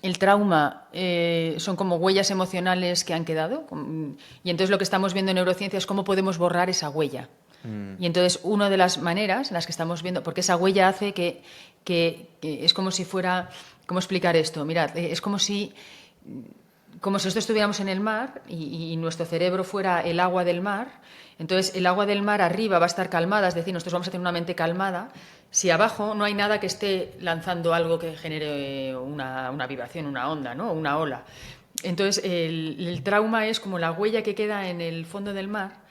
el trauma son como huellas emocionales que han quedado, y entonces lo que estamos viendo en neurociencia es cómo podemos borrar esa huella. Y entonces una de las maneras en las que estamos viendo, porque esa huella hace que es como si fuera, ¿cómo explicar esto? Mirad, es como si nosotros estuviéramos en el mar y nuestro cerebro fuera el agua del mar. Entonces el agua del mar arriba va a estar calmada, es decir, nosotros vamos a tener una mente calmada si abajo no hay nada que esté lanzando algo que genere una vibración, una onda, ¿no? Una ola. Entonces el trauma es como la huella que queda en el fondo del mar,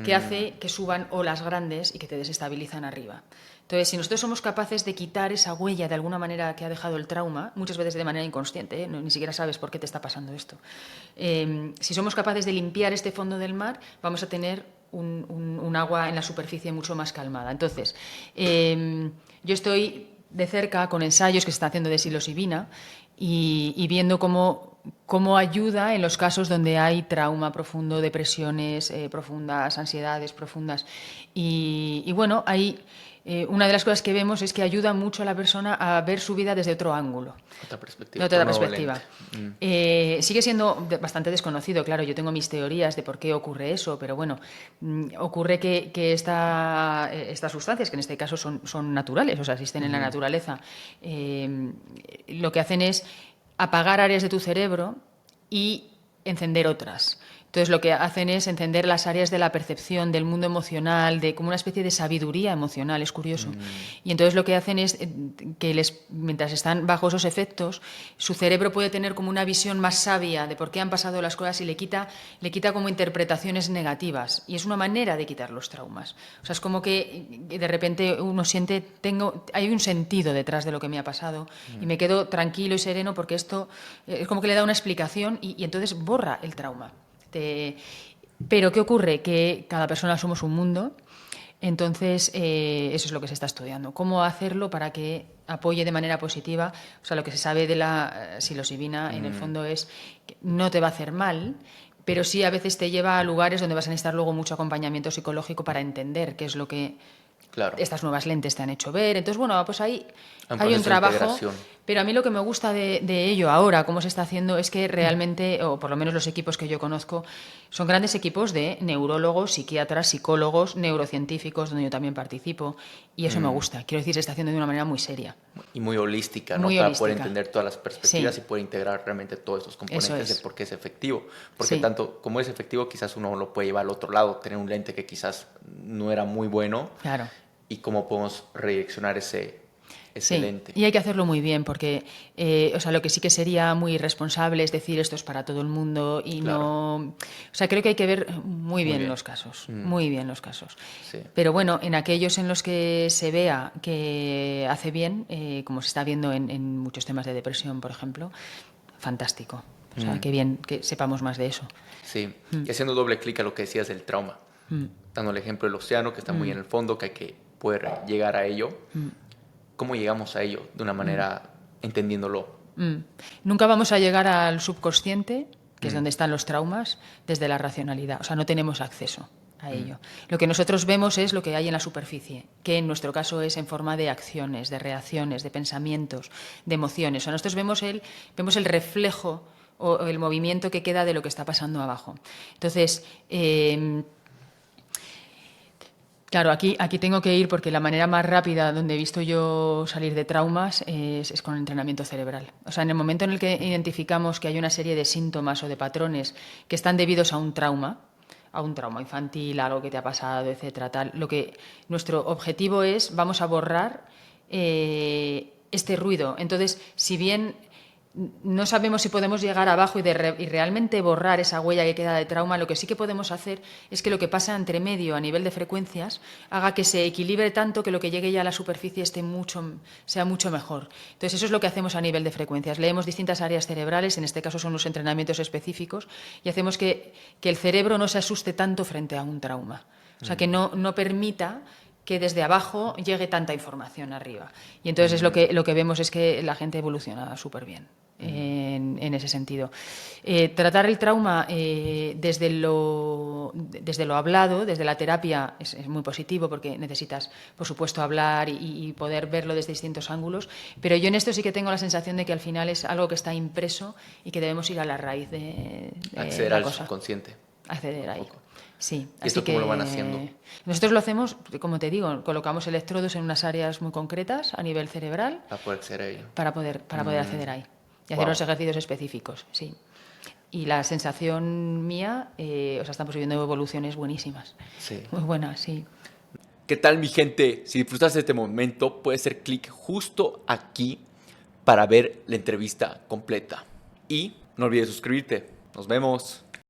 que hace que suban olas grandes y que te desestabilizan arriba. Entonces, si nosotros somos capaces de quitar esa huella de alguna manera que ha dejado el trauma, muchas veces de manera inconsciente, ni siquiera sabes por qué te está pasando esto, si somos capaces de limpiar este fondo del mar, vamos a tener un agua en la superficie mucho más calmada. Entonces, yo estoy de cerca con ensayos que se están haciendo de psilocibina y viendo cómo ayuda en los casos donde hay trauma profundo, depresiones profundas, ansiedades profundas. Y bueno, hay una de las cosas que vemos es que ayuda mucho a la persona a ver su vida desde otro ángulo. Otra perspectiva. De otra perspectiva. Sigue siendo bastante desconocido, claro, yo tengo mis teorías de por qué ocurre eso, pero bueno, ocurre que estas sustancias, que en este caso son naturales, o sea, existen en la naturaleza, lo que hacen es apagar áreas de tu cerebro y encender otras. Entonces lo que hacen es encender las áreas de la percepción, del mundo emocional, de como una especie de sabiduría emocional, es curioso. Y entonces lo que hacen es que mientras están bajo esos efectos, su cerebro puede tener como una visión más sabia de por qué han pasado las cosas y le quita como interpretaciones negativas. Y es una manera de quitar los traumas. O sea, es como que de repente uno siente, hay un sentido detrás de lo que me ha pasado y me quedo tranquilo y sereno porque esto es como que le da una explicación y entonces borra el trauma. Pero ¿qué ocurre? Que cada persona somos un mundo, entonces eso es lo que se está estudiando. ¿Cómo hacerlo para que apoye de manera positiva? O sea, lo que se sabe de la psilocibina en el fondo es que no te va a hacer mal, pero sí a veces te lleva a lugares donde vas a necesitar luego mucho acompañamiento psicológico para entender qué es lo que estas nuevas lentes te han hecho ver. Entonces, bueno, pues ahí hay un trabajo, pero a mí lo que me gusta de ello ahora, cómo se está haciendo, es que realmente, o por lo menos los equipos que yo conozco, son grandes equipos de neurólogos, psiquiatras, psicólogos, neurocientíficos, donde yo también participo, y eso me gusta. Quiero decir, se está haciendo de una manera muy seria. Y muy holística, ¿no? Muy Para holística. poder entender todas las perspectivas Sí. y poder integrar realmente todos estos componentes de por qué es efectivo. Porque Sí. tanto como es efectivo, quizás uno lo puede llevar al otro lado, tener un lente que quizás no era muy bueno. Claro. Y cómo podemos redireccionar ese lente. Y hay que hacerlo muy bien porque, o sea, lo que sí que sería muy irresponsable es decir esto es para todo el mundo y no... O sea, creo que hay que ver muy bien los casos, muy bien los casos. Sí. Pero bueno, en aquellos en los que se vea que hace bien, como se está viendo en muchos temas de depresión, por ejemplo, fantástico. O sea, qué bien que sepamos más de eso. Sí, y haciendo doble clic a lo que decías del trauma, dando el ejemplo del océano que está muy en el fondo, que hay que poder llegar a ello. ¿Cómo llegamos a ello de una manera entendiéndolo? Nunca vamos a llegar al subconsciente, que es donde están los traumas, desde la racionalidad. O sea, no tenemos acceso a ello. Lo que nosotros vemos es lo que hay en la superficie, que en nuestro caso es en forma de acciones, de reacciones, de pensamientos, de emociones. O sea, nosotros vemos el reflejo o el movimiento que queda de lo que está pasando abajo. Entonces, claro, aquí tengo que ir porque la manera más rápida donde he visto yo salir de traumas es con el entrenamiento cerebral. O sea, en el momento en el que identificamos que hay una serie de síntomas o de patrones que están debidos a un trauma infantil, algo que te ha pasado, etcétera, tal, lo que nuestro objetivo es, vamos a borrar este ruido. Entonces, si bien no sabemos si podemos llegar abajo y realmente borrar esa huella que queda de trauma, lo que sí que podemos hacer es que lo que pasa entre medio a nivel de frecuencias haga que se equilibre tanto que lo que llegue ya a la superficie sea mucho mejor. Entonces eso es lo que hacemos a nivel de frecuencias. Leemos distintas áreas cerebrales, en este caso son los entrenamientos específicos, y hacemos que el cerebro no se asuste tanto frente a un trauma. O sea, que no permita que desde abajo llegue tanta información arriba. Y entonces es lo que vemos es que la gente evoluciona súper bien. en ese sentido. Tratar el trauma desde lo hablado, desde la terapia, es muy positivo porque necesitas, por supuesto, hablar y poder verlo desde distintos ángulos, pero yo en esto sí que tengo la sensación de que al final es algo que está impreso y que debemos ir a la raíz de acceder la al cosa. subconsciente. Acceder ahí. Sí, ¿Y esto cómo lo van haciendo? Nosotros lo hacemos, como te digo, colocamos electrodos en unas áreas muy concretas a nivel cerebral Para poder acceder a ello. para poder acceder ahí y hacer unos ejercicios específicos, sí. Y la sensación mía, estamos viviendo evoluciones buenísimas. Sí. Muy buenas, sí. ¿Qué tal, mi gente? Si disfrutaste de este momento, puedes hacer clic justo aquí para ver la entrevista completa. Y no olvides suscribirte. Nos vemos.